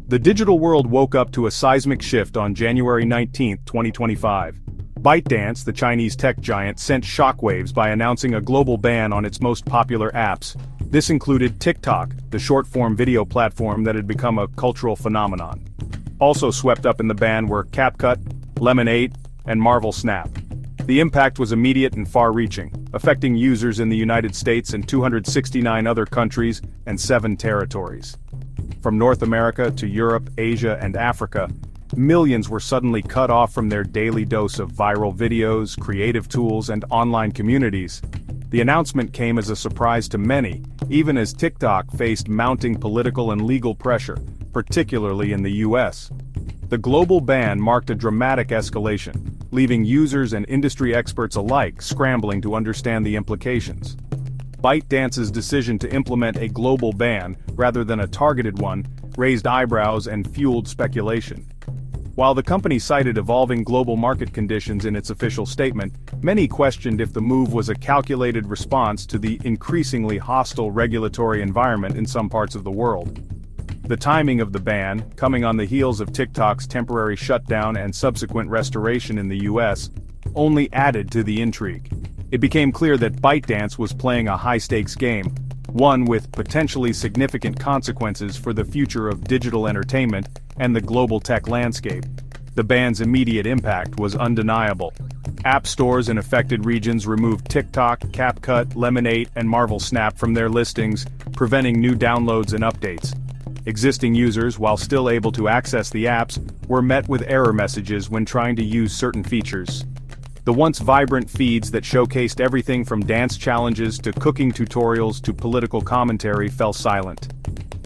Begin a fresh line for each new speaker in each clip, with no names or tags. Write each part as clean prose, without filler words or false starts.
The digital world woke up to a seismic shift on January 19, 2025. ByteDance, the Chinese tech giant, sent shockwaves by announcing a global ban on its most popular apps. This included TikTok, the short-form video platform that had become a cultural phenomenon. Also swept up in the ban were CapCut, Lemon8, and Marvel Snap. The impact was immediate and far-reaching, affecting users in the United States and 269 other countries and 7 territories. From North America to Europe, Asia, and Africa, millions were suddenly cut off from their daily dose of viral videos, creative tools, and online communities. The announcement came as a surprise to many, even as TikTok faced mounting political and legal pressure, particularly in the US. The global ban marked a dramatic escalation, leaving users and industry experts alike scrambling to understand the implications. ByteDance's decision to implement a global ban, rather than a targeted one, raised eyebrows and fueled speculation. While the company cited evolving global market conditions in its official statement, many questioned if the move was a calculated response to the increasingly hostile regulatory environment in some parts of the world. The timing of the ban, coming on the heels of TikTok's temporary shutdown and subsequent restoration in the US, only added to the intrigue. It became clear that ByteDance was playing a high-stakes game, one with potentially significant consequences for the future of digital entertainment and the global tech landscape. The ban's immediate impact was undeniable. App stores in affected regions removed TikTok, CapCut, Lemon8, and Marvel Snap from their listings, preventing new downloads and updates. Existing users, while still able to access the apps, were met with error messages when trying to use certain features. The once vibrant feeds that showcased everything from dance challenges to cooking tutorials to political commentary fell silent.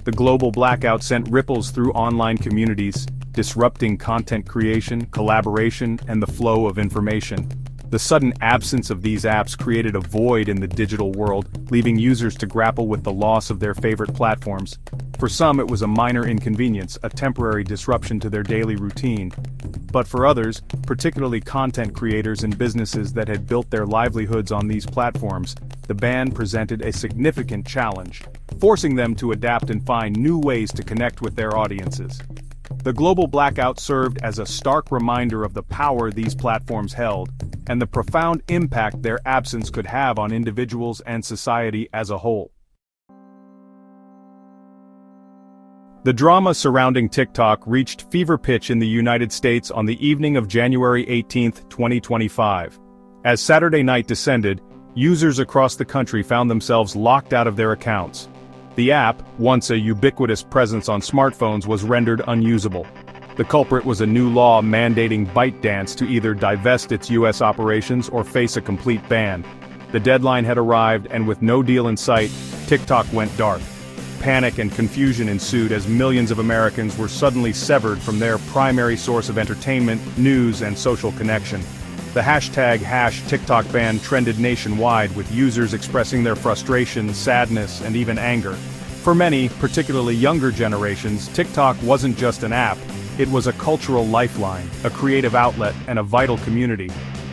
The global blackout sent ripples through online communities, disrupting content creation, collaboration, and the flow of information. The sudden absence of these apps created a void in the digital world, leaving users to grapple with the loss of their favorite platforms. For some, it was a minor inconvenience, a temporary disruption to their daily routine. But for others, particularly content creators and businesses that had built their livelihoods on these platforms, the ban presented a significant challenge, forcing them to adapt and find new ways to connect with their audiences. The global blackout served as a stark reminder of the power these platforms held, and the profound impact their absence could have on individuals and society as a whole. The drama surrounding TikTok reached fever pitch in the United States on the evening of January 18, 2025. As Saturday night descended, users across the country found themselves locked out of their accounts. The app, once a ubiquitous presence on smartphones, was rendered unusable. The culprit was a new law mandating ByteDance to either divest its US operations or face a complete ban. The deadline had arrived, and with no deal in sight, TikTok went dark. Panic and confusion ensued as millions of Americans were suddenly severed from their primary source of entertainment, news, and social connection. The hashtag #TikTokBan trended nationwide, with users expressing their frustration, sadness, and even anger. For many, particularly younger generations, TikTok wasn't just an app, it was a cultural lifeline, a creative outlet, and a vital community.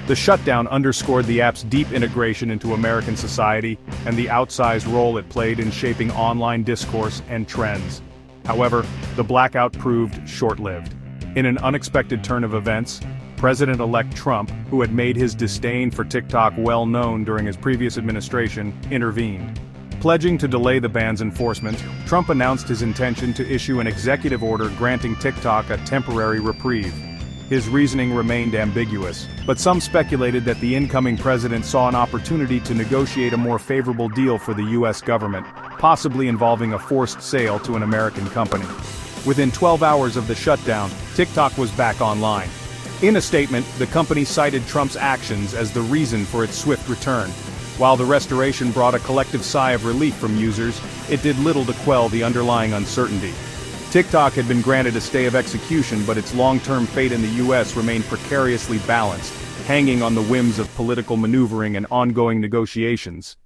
The shutdown underscored the app's deep integration into American society and the outsized role it played in shaping online discourse and trends. However, the blackout proved short-lived. In an unexpected turn of events, President-elect Trump, who had made his disdain for TikTok well known during his previous administration, intervened. Pledging to delay the ban's enforcement, Trump announced his intention to issue an executive order granting TikTok a temporary reprieve. His reasoning remained ambiguous, but some speculated that the incoming president saw an opportunity to negotiate a more favorable deal for the US government, possibly involving a forced sale to an American company. Within 12 hours of the shutdown, TikTok was back online. In a statement, the company cited Trump's actions as the reason for its swift return. While the restoration brought a collective sigh of relief from users, it did little to quell the underlying uncertainty. TikTok had been granted a stay of execution, but its long-term fate in the US remained precariously balanced, hanging on the whims of political maneuvering and ongoing negotiations.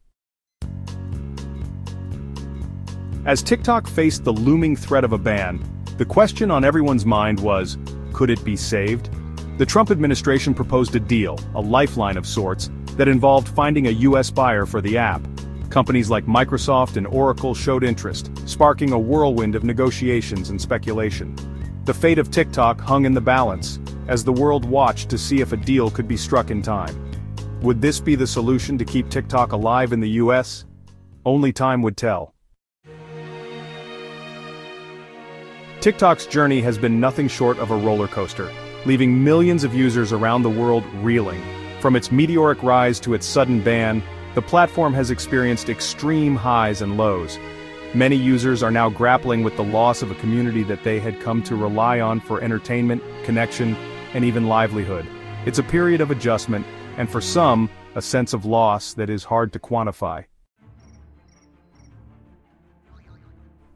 As TikTok faced the looming threat of a ban, the question on everyone's mind was, could it be saved? The Trump administration proposed a deal, a lifeline of sorts, that involved finding a US buyer for the app. Companies like Microsoft and Oracle showed interest, sparking a whirlwind of negotiations and speculation. The fate of TikTok hung in the balance, as the world watched to see if a deal could be struck in time. Would this be the solution to keep TikTok alive in the US? Only time would tell. TikTok's journey has been nothing short of a roller coaster, leaving millions of users around the world reeling. From its meteoric rise to its sudden ban, the platform has experienced extreme highs and lows. Many users are now grappling with the loss of a community that they had come to rely on for entertainment, connection, and even livelihood. It's a period of adjustment, and for some, a sense of loss that is hard to quantify.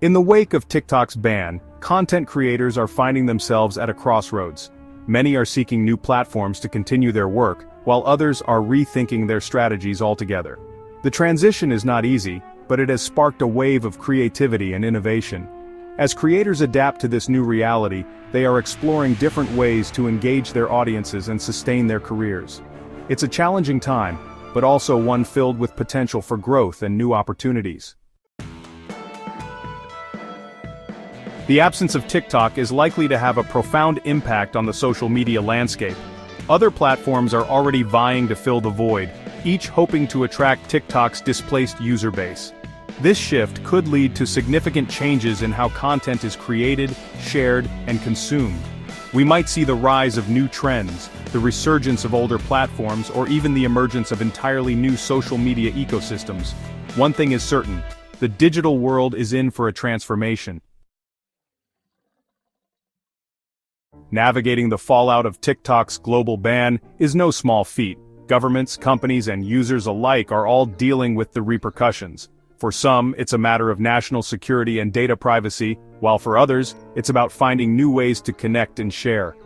In the wake of TikTok's ban, content creators are finding themselves at a crossroads. Many are seeking new platforms to continue their work, while others are rethinking their strategies altogether. The transition is not easy, but it has sparked a wave of creativity and innovation. As creators adapt to this new reality, they are exploring different ways to engage their audiences and sustain their careers. It's a challenging time, but also one filled with potential for growth and new opportunities. The absence of TikTok is likely to have a profound impact on the social media landscape. Other platforms are already vying to fill the void, each hoping to attract TikTok's displaced user base. This shift could lead to significant changes in how content is created, shared, and consumed. We might see the rise of new trends, the resurgence of older platforms, or even the emergence of entirely new social media ecosystems. One thing is certain: the digital world is in for a transformation. Navigating the fallout of TikTok's global ban is no small feat. Governments, companies, and users alike are all dealing with the repercussions. For some, it's a matter of national security and data privacy, while for others, it's about finding new ways to connect and share.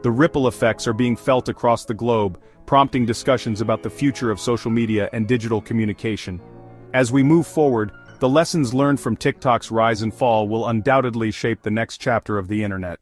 The ripple effects are being felt across the globe, prompting discussions about the future of social media and digital communication. As we move forward, the lessons learned from TikTok's rise and fall will undoubtedly shape the next chapter of the internet.